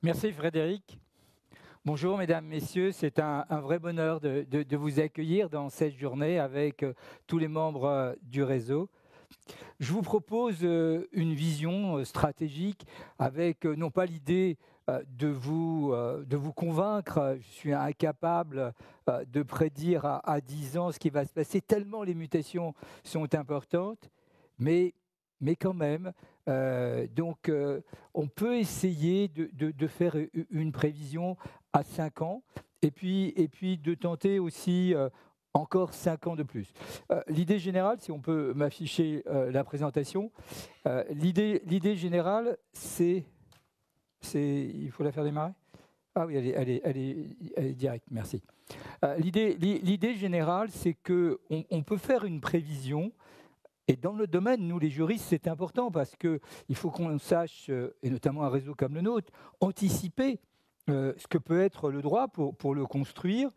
Merci Frédéric. Bonjour mesdames, messieurs, c'est un vrai bonheur de vous accueillir dans cette journée avec tous les membres du réseau. Je vous propose une vision stratégique avec non pas l'idée de vous convaincre, je suis incapable de prédire à 10 ans ce qui va se passer, tellement les mutations sont importantes, mais, mais quand même, on peut essayer de faire une prévision à 5 ans et puis de tenter aussi encore 5 ans de plus. L'idée générale, si on peut m'afficher la présentation, l'idée générale, il faut la faire démarrer. Ah oui, elle est directe, merci. L'idée générale, c'est qu'on peut faire une prévision, et dans le domaine, nous les juristes, c'est important parce qu'il faut qu'on sache, et notamment un réseau comme le nôtre, anticiper ce que peut être le droit pour le construire.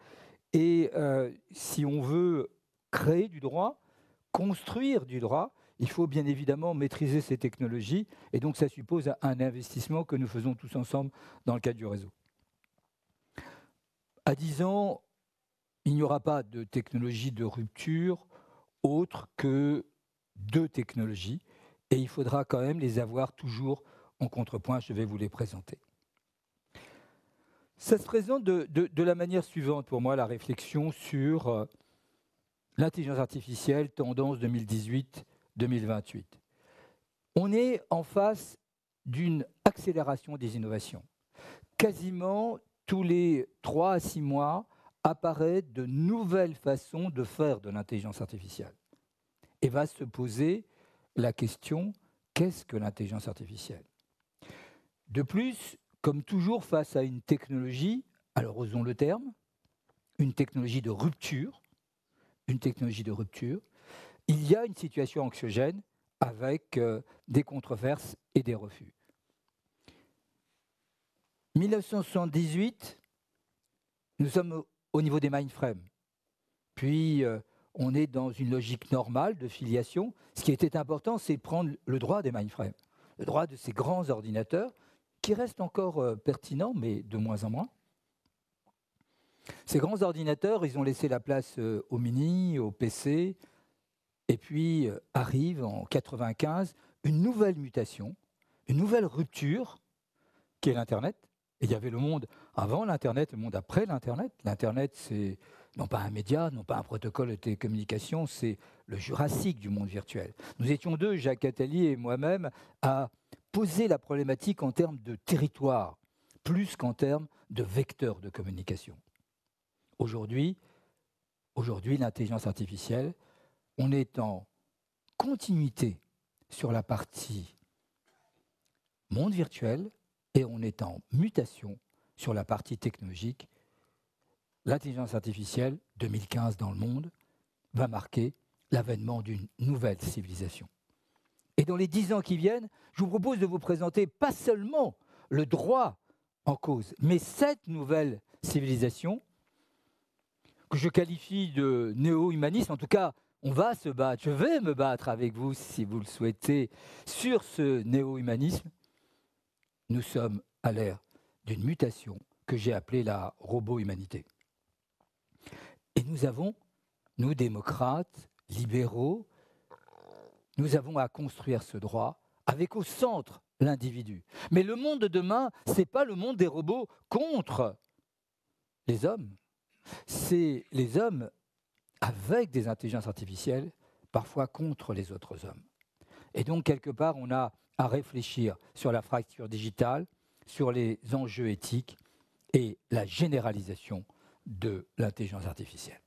Et si on veut créer du droit, construire du droit, il faut bien évidemment maîtriser ces technologies. Et donc, ça suppose un investissement que nous faisons tous ensemble dans le cadre du réseau. À 10 ans, il n'y aura pas de technologie de rupture autre que deux technologies. Et il faudra quand même les avoir toujours en contrepoint. Je vais vous les présenter. Ça se présente de la manière suivante pour moi, la réflexion sur l'intelligence artificielle, tendance 2018-2028. On est en face d'une accélération des innovations. Quasiment tous les 3 à 6 mois apparaissent de nouvelles façons de faire de l'intelligence artificielle. Et va se poser la question, qu'est-ce que l'intelligence artificielle ? De plus, comme toujours face à une technologie, alors osons le terme, une technologie de rupture, il y a une situation anxiogène avec des controverses et des refus. 1978, nous sommes au niveau des mainframes. Puis, on est dans une logique normale de filiation. Ce qui était important, c'est prendre le droit des mainframes, le droit de ces grands ordinateurs, qui restent encore pertinents, mais de moins en moins. Ces grands ordinateurs, ils ont laissé la place aux mini, aux PC, et puis arrive en 1995 une nouvelle mutation, une nouvelle rupture, qui est l'Internet. Et il y avait le monde avant l'Internet, le monde après l'Internet. L'Internet, c'est non pas un média, non pas un protocole de télécommunication, c'est le Jurassique du monde virtuel. Nous étions deux, Jacques Attali et moi-même, à poser la problématique en termes de territoire, plus qu'en termes de vecteurs de communication. Aujourd'hui, l'intelligence artificielle, on est en continuité sur la partie monde virtuel et on est en mutation sur la partie technologique. L'intelligence artificielle, 2015 dans le monde, va marquer l'avènement d'une nouvelle civilisation. Et dans les 10 ans qui viennent, je vous propose de vous présenter pas seulement le droit en cause, mais cette nouvelle civilisation que je qualifie de néo-humanisme. En tout cas, on va se battre, je vais me battre avec vous, si vous le souhaitez, sur ce néo-humanisme. Nous sommes à l'ère d'une mutation que j'ai appelée la robo-humanité. Et nous avons, nous démocrates, libéraux, nous avons à construire ce droit avec au centre l'individu. Mais le monde de demain, ce n'est pas le monde des robots contre les hommes. C'est les hommes avec des intelligences artificielles, parfois contre les autres hommes. Et donc, quelque part, on a à réfléchir sur la fracture digitale, sur les enjeux éthiques et la généralisation de l'intelligence artificielle.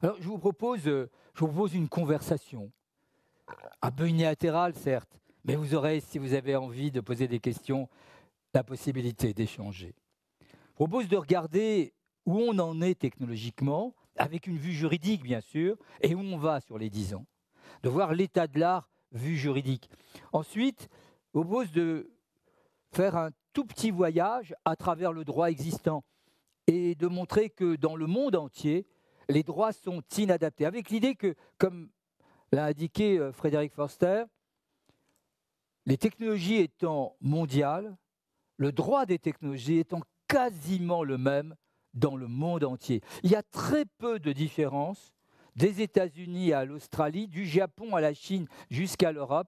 Alors, je vous propose une conversation, un peu unilatérale, certes, mais vous aurez, si vous avez envie de poser des questions, la possibilité d'échanger. Je vous propose de regarder où on en est technologiquement, avec une vue juridique, bien sûr, et où on va sur les 10 ans. De voir l'état de l'art vue juridique. Ensuite, je vous propose de faire un tout petit voyage à travers le droit existant et de montrer que dans le monde entier, les droits sont inadaptés. Avec l'idée que, comme l'a indiqué Frédéric Forster, les technologies étant mondiales, le droit des technologies étant quasiment le même dans le monde entier. Il y a très peu de différences des États-Unis à l'Australie, du Japon à la Chine jusqu'à l'Europe,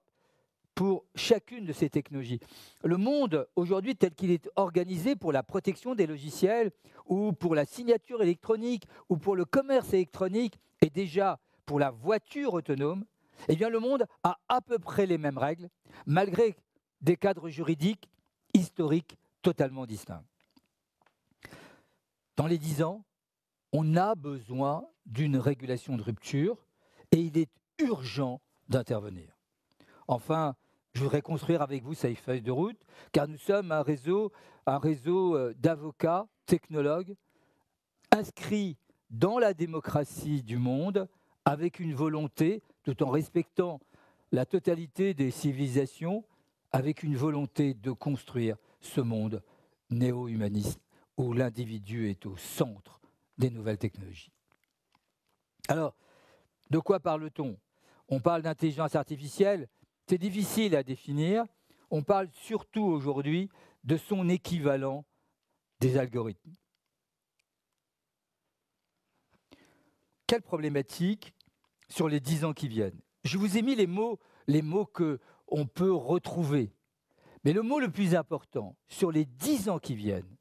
pour chacune de ces technologies. Le monde, aujourd'hui, tel qu'il est organisé pour la protection des logiciels, ou pour la signature électronique, ou pour le commerce électronique, et déjà pour la voiture autonome, eh bien, le monde a à peu près les mêmes règles, malgré des cadres juridiques historiques totalement distincts. Dans les 10 ans, on a besoin d'une régulation de rupture, et il est urgent d'intervenir. Enfin, je voudrais construire avec vous cette feuille de route, car nous sommes un réseau d'avocats, technologues, inscrits dans la démocratie du monde, avec une volonté, tout en respectant la totalité des civilisations, avec une volonté de construire ce monde néo-humaniste où l'individu est au centre des nouvelles technologies. Alors, de quoi parle-t-on? On parle d'intelligence artificielle. C'est difficile à définir. On parle surtout aujourd'hui de son équivalent des algorithmes. Quelle problématique sur les 10 ans qui viennent? Je vous ai mis les mots qu'on peut retrouver. Mais le mot le plus important sur les 10 ans qui viennent,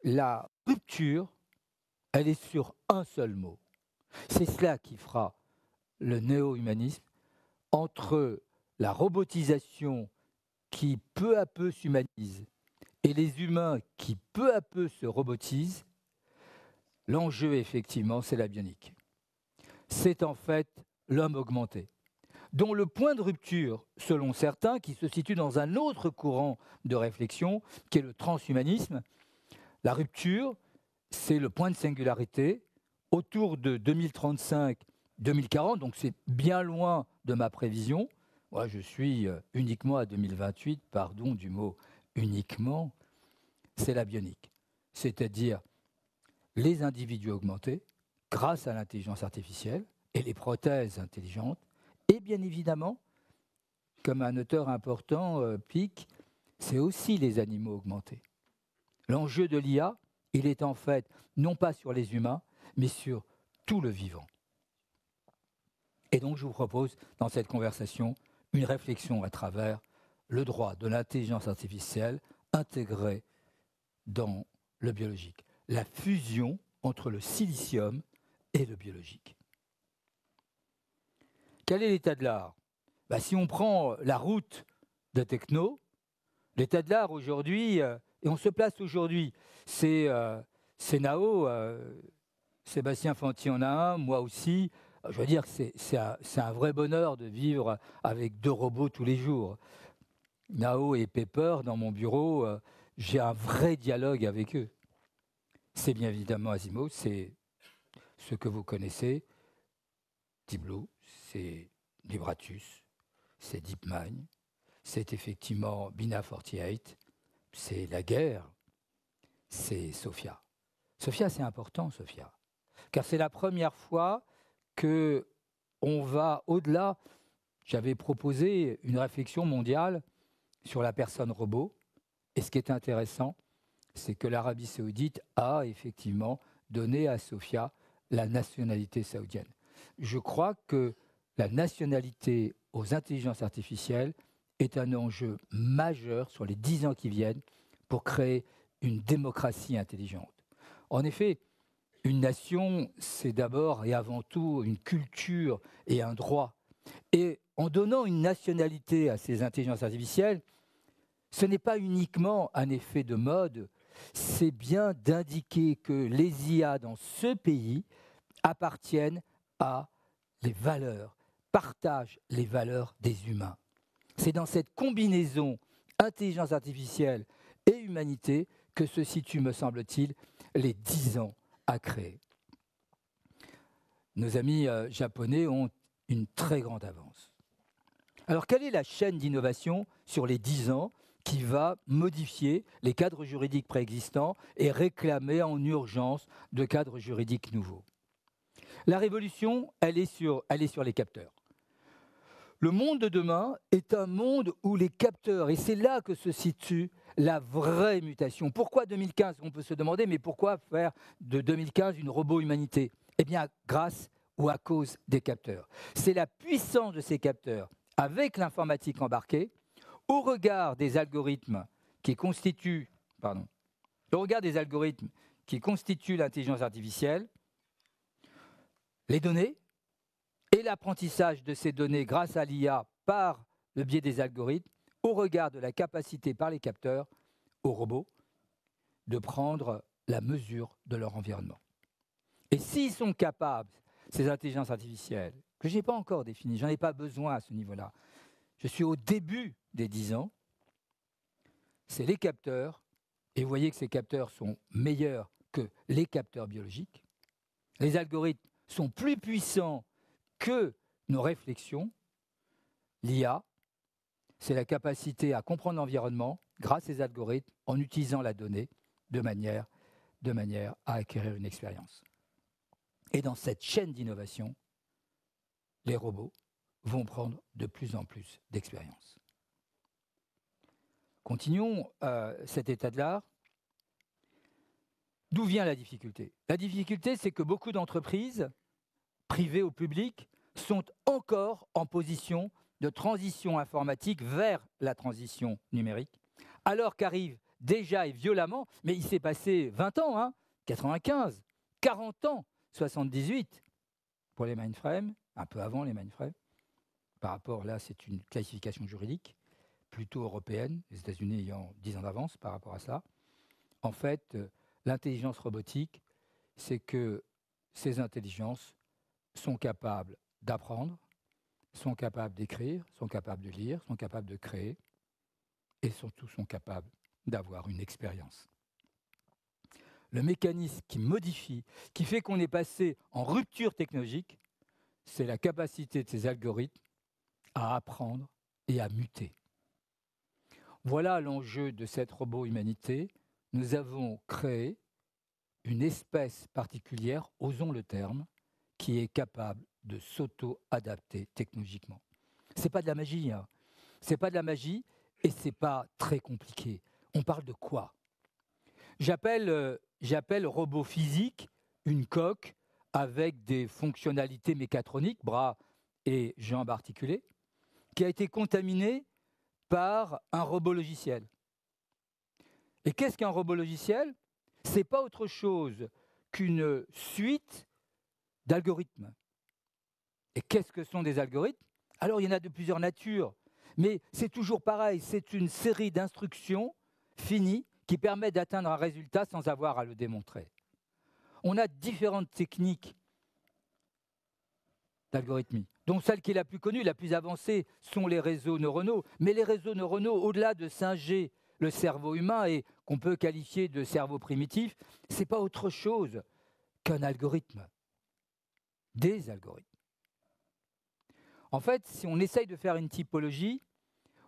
la rupture, elle est sur un seul mot. C'est cela qui fera le néo-humanisme entre la robotisation qui peu à peu s'humanise et les humains qui peu à peu se robotisent. L'enjeu, effectivement, c'est la bionique. C'est en fait l'homme augmenté, dont le point de rupture, selon certains, qui se situe dans un autre courant de réflexion, qui est le transhumanisme. La rupture, c'est le point de singularité autour de 2035-2040, donc c'est bien loin de ma prévision. Moi, je suis uniquement à 2028, pardon du mot uniquement, c'est la bionique. C'est-à-dire les individus augmentés grâce à l'intelligence artificielle et les prothèses intelligentes, et bien évidemment, comme un auteur important, Pic, c'est aussi les animaux augmentés. L'enjeu de l'IA, il est en fait non pas sur les humains, mais sur tout le vivant. Et donc je vous propose dans cette conversation une réflexion à travers le droit de l'intelligence artificielle intégré dans le biologique. La fusion entre le silicium et le biologique. Quel est l'état de l'art? Si on prend la route de techno, l'état de l'art aujourd'hui, et on se place aujourd'hui, c'est Nao, Sébastien Fanti en a un, moi aussi. Je veux dire que c'est un vrai bonheur de vivre avec 2 robots tous les jours. Nao et Pepper, dans mon bureau, j'ai un vrai dialogue avec eux. C'est bien évidemment Asimov, c'est ce que vous connaissez, Deep Blue, c'est Libratus, c'est DeepMind, c'est effectivement Bina 48, c'est la guerre, c'est Sophia. Sophia, c'est important, Sophia, car c'est la première fois qu'on va au-delà. J'avais proposé une réflexion mondiale sur la personne robot, et ce qui est intéressant, c'est que l'Arabie saoudite a effectivement donné à Sophia la nationalité saoudienne. Je crois que la nationalité aux intelligences artificielles est un enjeu majeur sur les 10 ans qui viennent pour créer une démocratie intelligente. En effet, une nation, c'est d'abord et avant tout une culture et un droit. Et en donnant une nationalité à ces intelligences artificielles, ce n'est pas uniquement un effet de mode, c'est bien d'indiquer que les IA dans ce pays appartiennent à les valeurs, partagent les valeurs des humains. C'est dans cette combinaison intelligence artificielle et humanité que se situent, me semble-t-il, les 10 ans à créer. Nos amis japonais ont une très grande avance. Alors, quelle est la chaîne d'innovation sur les 10 ans qui va modifier les cadres juridiques préexistants et réclamer en urgence de cadres juridiques nouveaux? La révolution, elle est sur les capteurs. Le monde de demain est un monde où les capteurs, et c'est là que se situe la vraie mutation. Pourquoi 2015? On peut se demander, mais pourquoi faire de 2015 une robot-humanité? Eh bien, grâce ou à cause des capteurs. C'est la puissance de ces capteurs, avec l'informatique embarquée, au regard des algorithmes qui constituent, au regard des algorithmes qui constituent l'intelligence artificielle, les données et l'apprentissage de ces données grâce à l'IA par le biais des algorithmes, au regard de la capacité par les capteurs aux robots de prendre la mesure de leur environnement. Et s'ils sont capables, ces intelligences artificielles, que je n'ai pas encore définies, je n'en ai pas besoin à ce niveau-là, je suis au début des 10 ans, c'est les capteurs, et vous voyez que ces capteurs sont meilleurs que les capteurs biologiques. Les algorithmes sont plus puissants que nos réflexions. L'IA, c'est la capacité à comprendre l'environnement grâce à ces algorithmes en utilisant la donnée de manière à acquérir une expérience. Et dans cette chaîne d'innovation, les robots vont prendre de plus en plus d'expérience. Continuons cet état de l'art. D'où vient la difficulté? La difficulté, c'est que beaucoup d'entreprises, privées ou publiques, sont encore en position de transition informatique vers la transition numérique, alors qu'arrive déjà et violemment, mais il s'est passé 20 ans, 95, 40 ans, 78 pour les mainframes, un peu avant les mainframes. Par rapport, là, c'est une classification juridique, plutôt européenne, les États-Unis ayant 10 ans d'avance par rapport à ça. En fait, l'intelligence robotique, c'est que ces intelligences sont capables d'apprendre, sont capables d'écrire, sont capables de lire, sont capables de créer, et surtout sont capables d'avoir une expérience. Le mécanisme qui modifie, qui fait qu'on est passé en rupture technologique, c'est la capacité de ces algorithmes à apprendre et à muter. Voilà l'enjeu de cette robot-humanité. Nous avons créé une espèce particulière, osons le terme, qui est capable de s'auto-adapter technologiquement. Ce n'est pas de la magie, c'est pas de la magie et ce n'est pas très compliqué. On parle de quoi? J'appelle robot physique une coque avec des fonctionnalités mécatroniques, bras et jambes articulées, qui a été contaminée par un robot logiciel. Et qu'est-ce qu'un robot logiciel? Ce n'est pas autre chose qu'une suite d'algorithmes. Et qu'est-ce que sont des algorithmes? Alors, il y en a de plusieurs natures, mais c'est toujours pareil, c'est une série d'instructions finies qui permet d'atteindre un résultat sans avoir à le démontrer. On a différentes techniques d'algorithmie, dont celle qui est la plus connue, la plus avancée, sont les réseaux neuronaux. Mais les réseaux neuronaux, au-delà de singer le cerveau humain et qu'on peut qualifier de cerveau primitif, ce n'est pas autre chose qu'un algorithme. Des algorithmes. En fait, si on essaye de faire une typologie,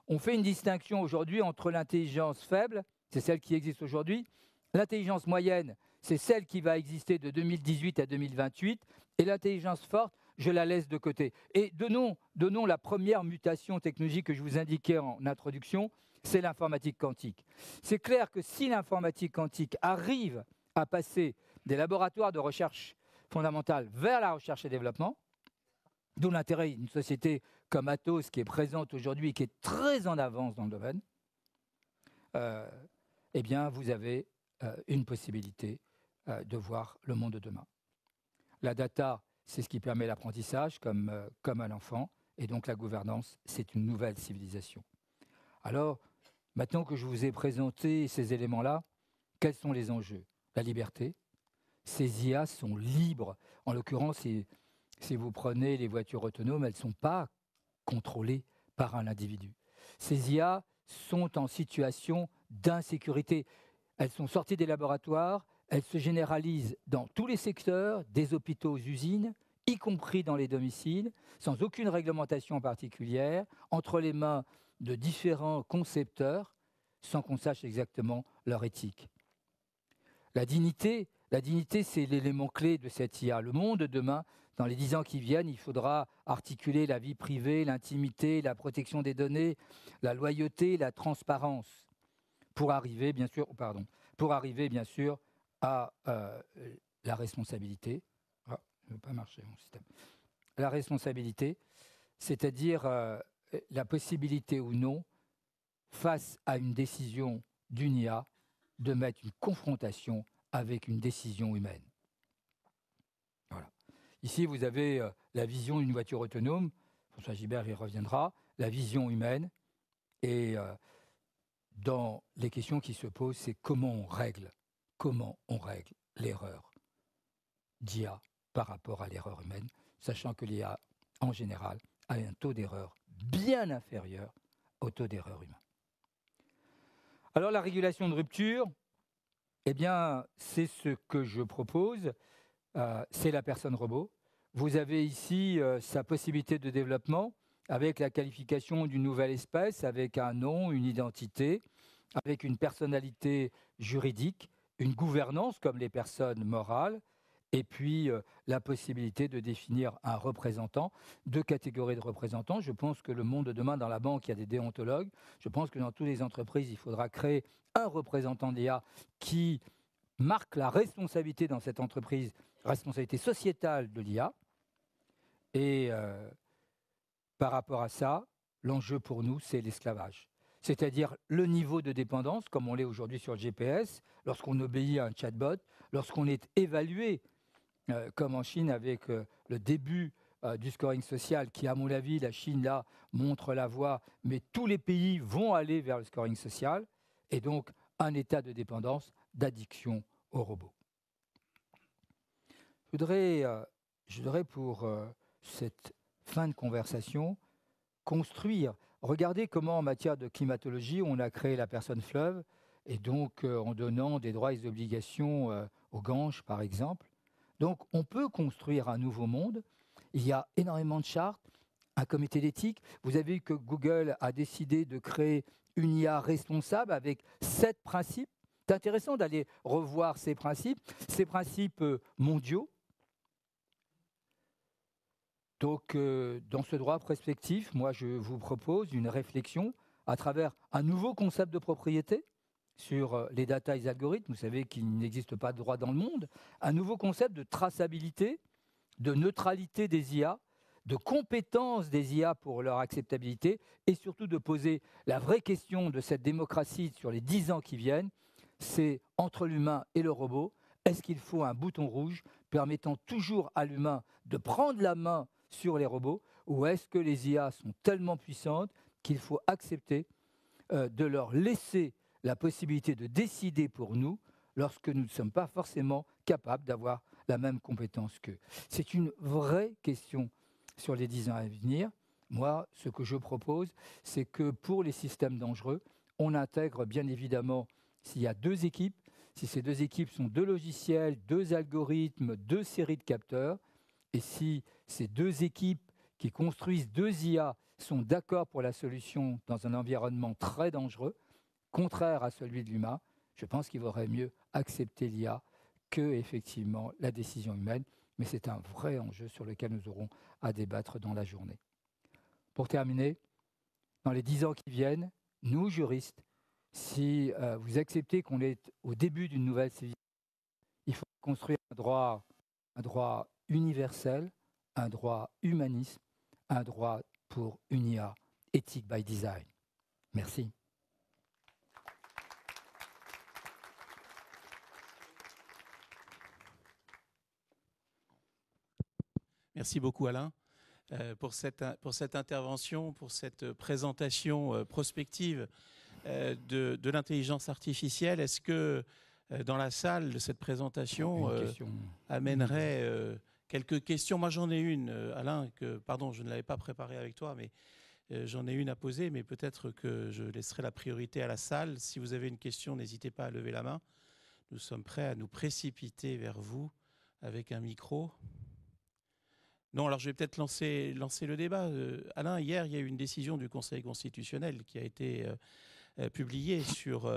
on fait une distinction aujourd'hui entre l'intelligence faible, c'est celle qui existe aujourd'hui, l'intelligence moyenne, c'est celle qui va exister de 2018 à 2028, et l'intelligence forte, je la laisse de côté. Et donnons la première mutation technologique que je vous indiquais en introduction, c'est l'informatique quantique. C'est clair que si l'informatique quantique arrive à passer des laboratoires de recherche fondamentale vers la recherche et développement, d'où l'intérêt d'une société comme Atos qui est présente aujourd'hui et qui est très en avance dans le domaine, eh bien, vous avez une possibilité de voir le monde de demain. La data, c'est ce qui permet l'apprentissage, comme à l'enfant, et donc la gouvernance, c'est une nouvelle civilisation. Alors, maintenant que je vous ai présenté ces éléments-là, quels sont les enjeux? La liberté. Ces IA sont libres. En l'occurrence, si vous prenez les voitures autonomes, elles ne sont pas contrôlées par un individu. Ces IA sont en situation d'insécurité. Elles sont sorties des laboratoires, elles se généralisent dans tous les secteurs, des hôpitaux aux usines, y compris dans les domiciles, sans aucune réglementation particulière, entre les mains de différents concepteurs, sans qu'on sache exactement leur éthique. La dignité, c'est l'élément clé de cette IA. Le monde de demain dans les 10 ans qui viennent, il faudra articuler la vie privée, l'intimité, la protection des données, la loyauté, la transparence, pour arriver, bien sûr, à la responsabilité. Ah, ça ne veut pas marcher, mon système. La responsabilité, c'est-à-dire la possibilité ou non, face à une décision d'une IA, de mettre une confrontation avec une décision humaine. Voilà. Ici, vous avez la vision d'une voiture autonome. François Gilbert y reviendra. La vision humaine. Et dans les questions qui se posent, c'est comment on règle l'erreur d'IA par rapport à l'erreur humaine, sachant que l'IA, en général, a un taux d'erreur bien inférieur au taux d'erreur humain. Alors, la régulation de rupture, eh bien, c'est ce que je propose. C'est la personne robot. Vous avez ici sa possibilité de développement avec la qualification d'une nouvelle espèce, avec un nom, une identité, avec une personnalité juridique, une gouvernance comme les personnes morales, et puis la possibilité de définir un représentant, 2 catégories de représentants. Je pense que le monde de demain, dans la banque, il y a des déontologues. Je pense que dans toutes les entreprises, il faudra créer un représentant de l'IA qui marque la responsabilité dans cette entreprise, responsabilité sociétale de l'IA. Et par rapport à ça, l'enjeu pour nous, c'est l'esclavage. C'est-à-dire le niveau de dépendance, comme on l'est aujourd'hui sur le GPS, lorsqu'on obéit à un chatbot, lorsqu'on est évalué, comme en Chine avec le début du scoring social, qui, à mon avis, la Chine, là, montre la voie, mais tous les pays vont aller vers le scoring social, et donc un état de dépendance, d'addiction aux robots. Je voudrais pour cette fin de conversation, construire. Regardez comment, en matière de climatologie, on a créé la personne fleuve, et donc en donnant des droits et des obligations aux Ganges, par exemple. Donc, on peut construire un nouveau monde. Il y a énormément de chartes, un comité d'éthique. Vous avez vu que Google a décidé de créer une IA responsable avec 7 principes. C'est intéressant d'aller revoir ces principes mondiaux. Donc, dans ce droit prospectif, moi, je vous propose une réflexion à travers un nouveau concept de propriété sur les data et les algorithmes. Vous savez qu'il n'existe pas de droit dans le monde. Un nouveau concept de traçabilité, de neutralité des IA, de compétence des IA pour leur acceptabilité et surtout de poser la vraie question de cette démocratie sur les 10 ans qui viennent. C'est entre l'humain et le robot. Est-ce qu'il faut un bouton rouge permettant toujours à l'humain de prendre la main sur les robots, ou est-ce que les IA sont tellement puissantes qu'il faut accepter de leur laisser la possibilité de décider pour nous lorsque nous ne sommes pas forcément capables d'avoir la même compétence qu'eux? C'est une vraie question sur les 10 ans à venir. Moi, ce que je propose, c'est que pour les systèmes dangereux, on intègre bien évidemment, s'il y a 2 équipes, si ces 2 équipes sont 2 logiciels, 2 algorithmes, 2 séries de capteurs, et si ces 2 équipes qui construisent 2 IA sont d'accord pour la solution dans un environnement très dangereux, contraire à celui de l'humain, je pense qu'il vaudrait mieux accepter l'IA que, effectivement, la décision humaine. Mais c'est un vrai enjeu sur lequel nous aurons à débattre dans la journée. Pour terminer, dans les 10 ans qui viennent, nous, juristes, si vous acceptez qu'on est au début d'une nouvelle civilisation, il faut construire un droit universel, un droit humaniste, un droit pour une IA, Ethic by Design. Merci. Merci beaucoup Alain pour cette intervention, pour cette présentation prospective de l'intelligence artificielle. Est-ce que dans la salle de cette présentation amènerait quelques questions? Moi j'en ai une, Alain, pardon, je ne l'avais pas préparée avec toi, mais j'en ai une à poser, mais peut-être que je laisserai la priorité à la salle. Si vous avez une question, n'hésitez pas à lever la main. Nous sommes prêts à nous précipiter vers vous avec un micro. Non, alors je vais peut-être lancer le débat. Alain, hier, il y a eu une décision du Conseil constitutionnel qui a été publiée sur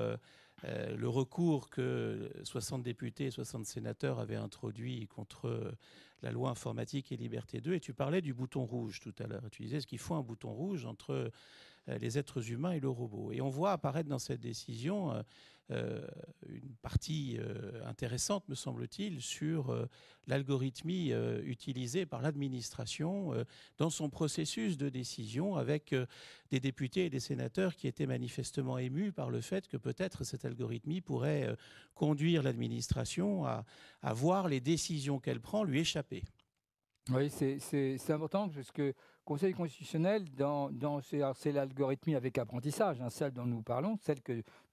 le recours que 60 députés et 60 sénateurs avaient introduit contre la loi informatique et liberté 2. Et tu parlais du bouton rouge tout à l'heure. Tu disais, est-ce qu'il faut un bouton rouge entre les êtres humains et le robot? Et on voit apparaître dans cette décision une partie intéressante, me semble-t-il, sur l'algorithmie utilisée par l'administration dans son processus de décision, avec des députés et des sénateurs qui étaient manifestement émus par le fait que peut-être cette algorithmie pourrait conduire l'administration à voir les décisions qu'elle prend lui échapper. Oui, c'est important parce que le Conseil constitutionnel, c'est l'algorithmie avec apprentissage, hein, celle dont nous parlons,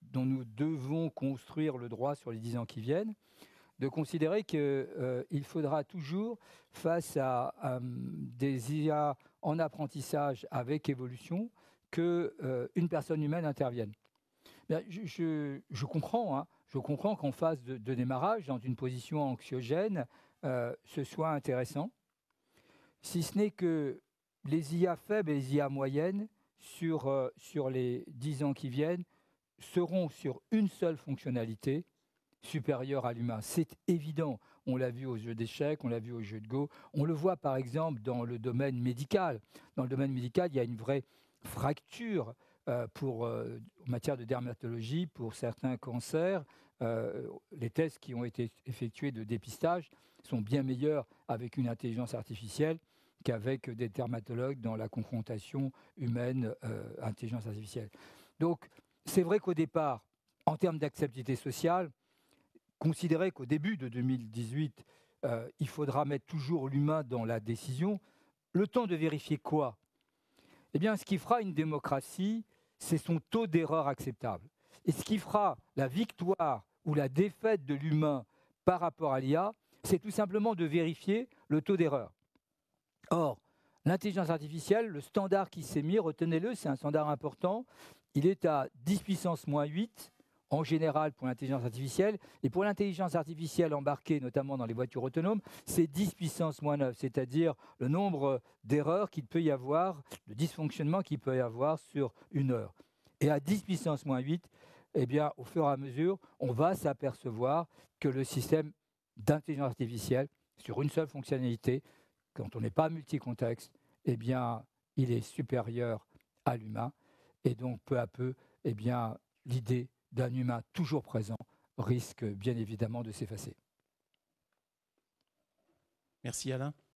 dont nous devons construire le droit sur les 10 ans qui viennent, de considérer qu'il faudra toujours, face à des IA en apprentissage avec évolution, qu'une personne humaine intervienne. Bien, je comprends, hein, je comprends qu'en phase de démarrage, dans une position anxiogène, ce soit intéressant. Si ce n'est que les IA faibles et les IA moyennes, sur les 10 ans qui viennent, seront sur une seule fonctionnalité supérieure à l'humain. C'est évident. On l'a vu aux jeux d'échecs, on l'a vu aux jeux de Go. On le voit par exemple dans le domaine médical. Dans le domaine médical, il y a une vraie fracture en matière de dermatologie pour certains cancers. Les tests qui ont été effectués de dépistage sont bien meilleurs avec une intelligence artificielle qu'avec des dermatologues dans la confrontation humaine-intelligence artificielle. Donc, c'est vrai qu'au départ, en termes d'acceptabilité sociale, considérer qu'au début de 2018, il faudra mettre toujours l'humain dans la décision, le temps de vérifier quoi? Eh bien, ce qui fera une démocratie, c'est son taux d'erreur acceptable. Et ce qui fera la victoire ou la défaite de l'humain par rapport à l'IA, c'est tout simplement de vérifier le taux d'erreur. Or, l'intelligence artificielle, le standard qui s'est mis, retenez-le, c'est un standard important, il est à 10 puissance moins 8 en général pour l'intelligence artificielle. Et pour l'intelligence artificielle embarquée, notamment dans les voitures autonomes, c'est 10 puissance moins 9, c'est-à-dire le nombre d'erreurs qu'il peut y avoir, de dysfonctionnements qu'il peut y avoir sur une heure. Et à 10 puissance moins 8, eh bien, au fur et à mesure, on va s'apercevoir que le système d'intelligence artificielle, sur une seule fonctionnalité, quand on n'est pas multicontexte, eh bien, il est supérieur à l'humain. Et donc, peu à peu, eh bien, l'idée d'un humain toujours présent risque bien évidemment de s'effacer. Merci Alain.